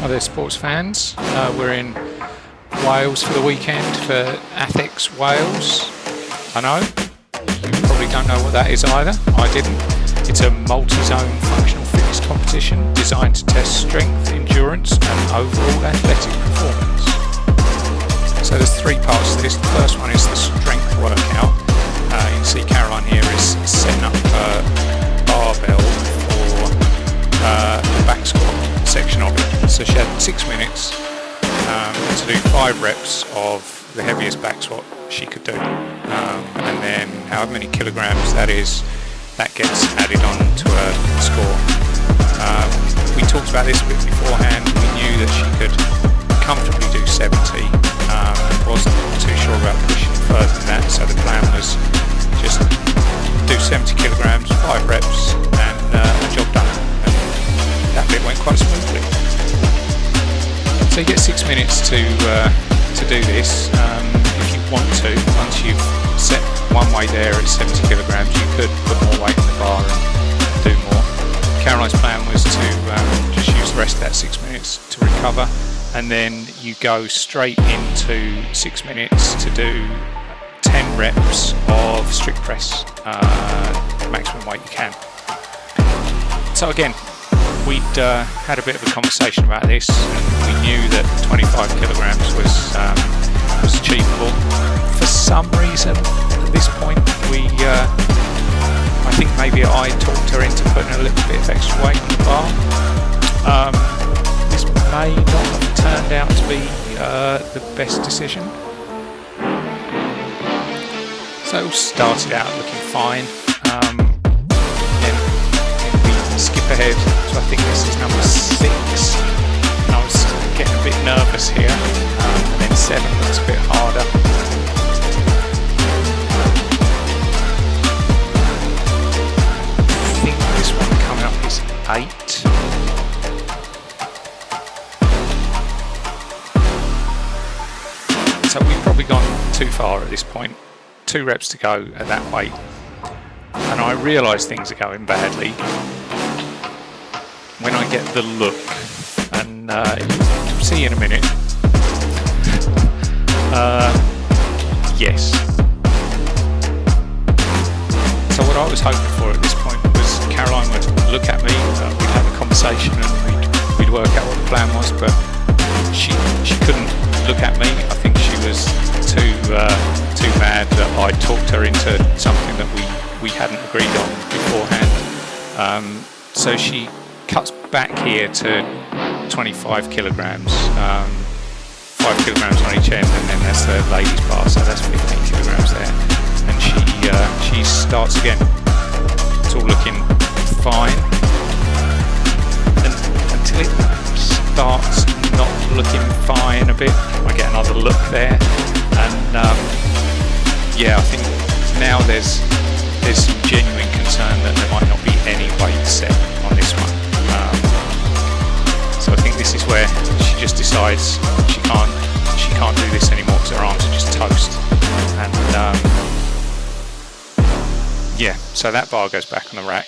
Hi there, sports fans. We're in Wales for the weekend for ATHX Wales. I know, you probably don't know what that is either. I didn't. It's a multi-zone functional fitness competition designed to test strength, endurance and overall athletic performance. So there's three parts to this. The first one is the strength workout. You can see Caroline here is setting up a barbell for the back squat section of it. So she had 6 minutes to do 5 reps of the heaviest back squat she could do, and then however many kilograms that is, that gets added on to her score. We talked about this a bit beforehand. We knew that she could comfortably do 70. Wasn't too sure about pushing further than that, so the plan was just do 70 kilograms, 5 reps, and a job done. And that bit went quite smoothly. So you get 6 minutes to do this. If you want to, once you've set one weight there at 70 kilograms, you could put more weight in the bar and do more. Caroline's plan was to just use the rest of that 6 minutes to recover, and then you go straight into 6 minutes to do 10 reps of strict press, maximum weight you can. So again, we'd had a bit of a conversation about this, and we knew that 25 kilograms was achievable. For some reason, at this point, I think maybe I talked her into putting a little bit of extra weight on the bar. This may not have turned out to be the best decision. So started out looking fine. Then we skip ahead, so I think this is number 6. I was getting a bit nervous here, and then 7 looks a bit harder. I think this one coming up is 8. So we've probably gone too far at this point. 2 reps to go at that weight, and I realise things are going badly when I get the look, and you'll see in a minute. Yes. So what I was hoping for at this point was Caroline would look at me, we'd have a conversation, and we'd work out what the plan was, but she couldn't look at me. I think she was too mad that I talked her into something that we hadn't agreed on beforehand. So she cuts back here to 25 kilograms, 5 kilograms on each end, and then that's the ladies bar, so that's 15 kilograms there. And she starts again. It's all looking fine, and until it starts not looking fine a bit, I get another look there, and yeah, I think now there's some genuine concern that there might not be any weight set on this one. So I think this is where she just decides she can't do this anymore because her arms are just toast. And yeah, so that bar goes back on the rack.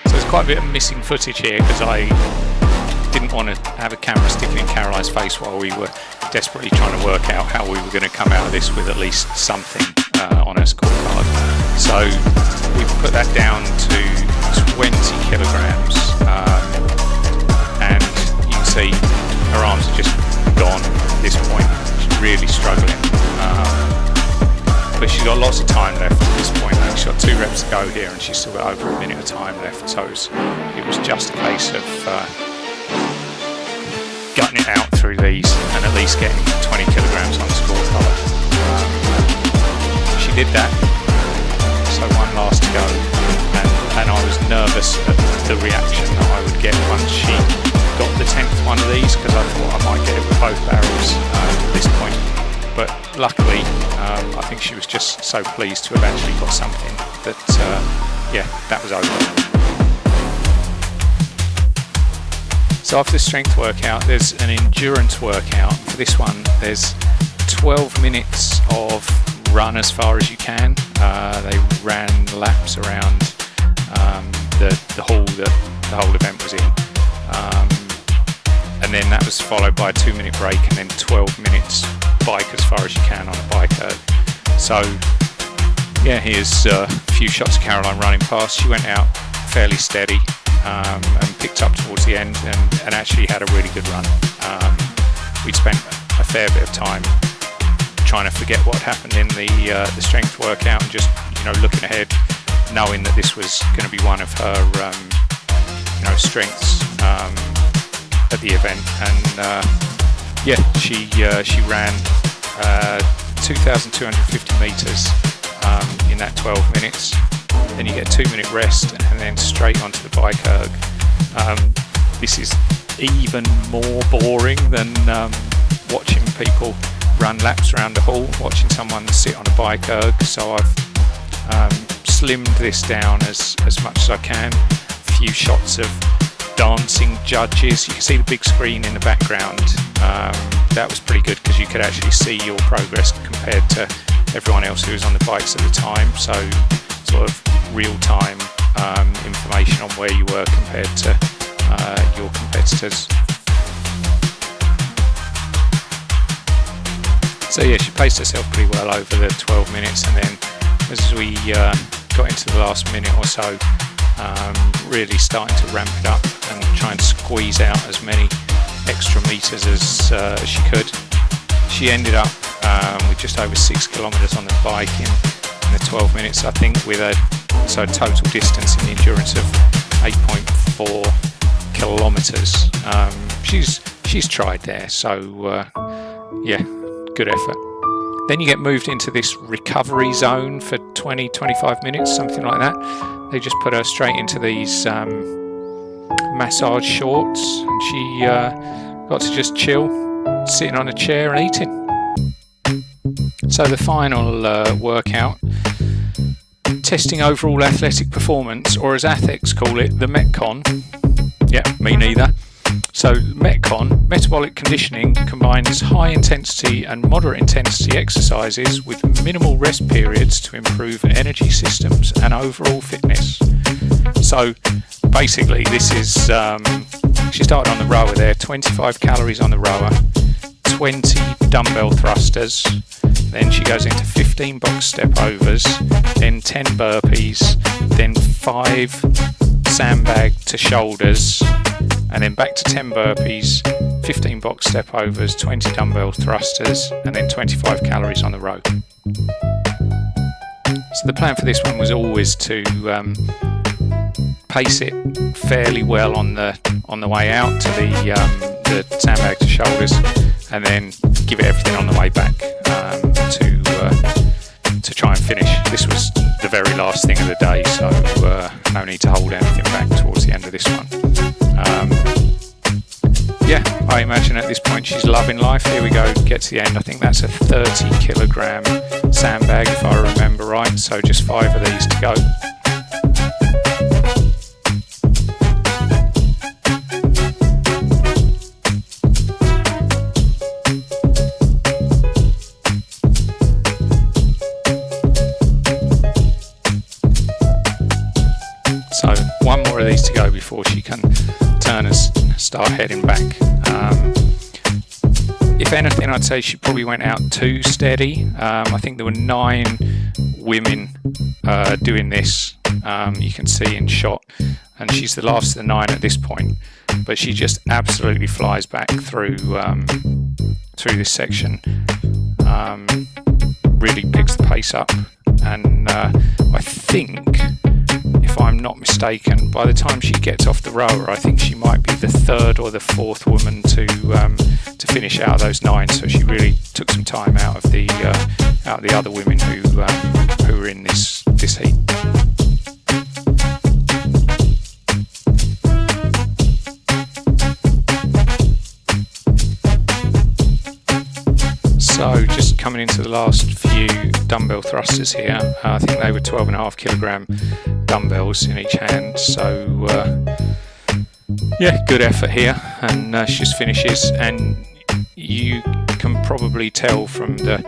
So there's quite a bit of missing footage here because I didn't want to have a camera sticking in Caroline's face while we were desperately trying to work out how we were going to come out of this with at least something on her scorecard. So we put that down to 20 kilograms, and you can see her arms are just gone at this point. She's really struggling, but she's got lots of time left at this point. She's got 2 reps to go here, and she's still got over a minute of time left, so it was just a case of gutting it out through these and at least getting 20 kilograms on the scorecard. She did that, so one last to go, and I was nervous at the reaction that I would get once she got the 10th one of these, because I thought I might get it with both barrels at this point. But luckily, I think she was just so pleased to have actually got something that, yeah, that was over. So after the strength workout, there's an endurance workout. For this one, there's 12 minutes of run as far as you can. They ran laps around the hall that the whole event was in. was followed by a 2-minute break and then 12 minutes bike as far as you can on a bike erg. So yeah, here's a few shots of Caroline running past. She went out fairly steady and picked up towards the end and actually had a really good run. We'd spent a fair bit of time trying to forget what happened in the strength workout and just, you know, looking ahead, knowing that this was going to be one of her you know, strengths at the event. And yeah, she ran 2,250 meters in that 12 minutes. Then you get a 2-minute rest and then straight onto the bike erg. This is even more boring than watching people run laps around the hall, watching someone sit on a bike erg. So I've slimmed this down as much as I can. A few shots of dancing judges. You can see the big screen in the background. That was pretty good because you could actually see your progress compared to everyone else who was on the bikes at the time. So sort of real-time information on where you were compared to your competitors. So yeah, she paced herself pretty well over the 12 minutes, and then as we got into the last minute or so, really starting to ramp it up and try and squeeze out as many extra meters as she could. She ended up with just over 6 kilometers on the bike in the 12 minutes, I think, with a total distance in the endurance of 8.4 kilometers. She's tried there, so yeah, good effort. Then you get moved into this recovery zone for 20-25 minutes, something like that. They just put her straight into these massage shorts, and she got to just chill, sitting on a chair and eating. So the final workout, testing overall athletic performance, or as ATHX call it, the Metcon. Yeah, me neither. So Metcon, metabolic conditioning, combines high intensity and moderate intensity exercises with minimal rest periods to improve energy systems and overall fitness. So basically this is, she started on the rower there, 25 calories on the rower, 20 dumbbell thrusters, then she goes into 15 box step overs, then 10 burpees, then 5 sandbag to shoulders, and then back to 10 burpees, 15 box step overs, 20 dumbbell thrusters, and then 25 calories on the row. So the plan for this one was always to pace it fairly well on the way out to the sandbag to shoulders, and then give it everything on the way back to try and finish. This was the very last thing of the day, so no need to hold anything back towards the end of this one. Yeah, I imagine at this point she's loving life. Here we go, get to the end. I think that's a 30 kilogram sandbag if I remember right, so just 5 of these to go. So one more of these to go before she can turn and start heading back. If anything, I'd say she probably went out too steady. I think there were 9 women doing this, you can see in shot, and she's the last of the 9 at this point, but she just absolutely flies back through this section, really picks the pace up, and I think, if I'm not mistaken, by the time she gets off the rower, I think she might be the 3rd or the 4th woman to finish out of those 9. So she really took some time out of the other women who were in this heat. So just coming into the last few dumbbell thrusters here, I think they were 12.5 kilogram dumbbells in each hand, so yeah, good effort here, and she just finishes, and you can probably tell from the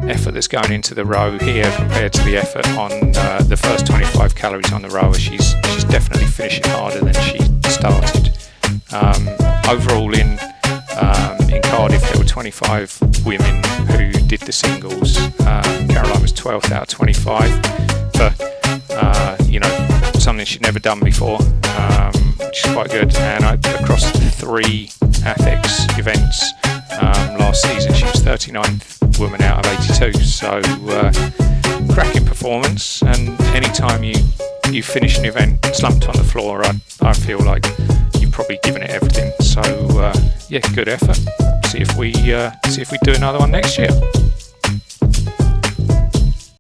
effort that's going into the row here compared to the effort on the first 25 calories on the rower. She's definitely finishing harder than she started. Overall in Cardiff there were 25 women who did the singles. Caroline was 12th out of 25 for something she'd never done before, which is quite good. And across 3 ATHX events last season, she was 39th woman out of 82. So cracking performance. And anytime you finish an event slumped on the floor, I feel like you've probably given it everything. So yeah, good effort. See if we do another one next year.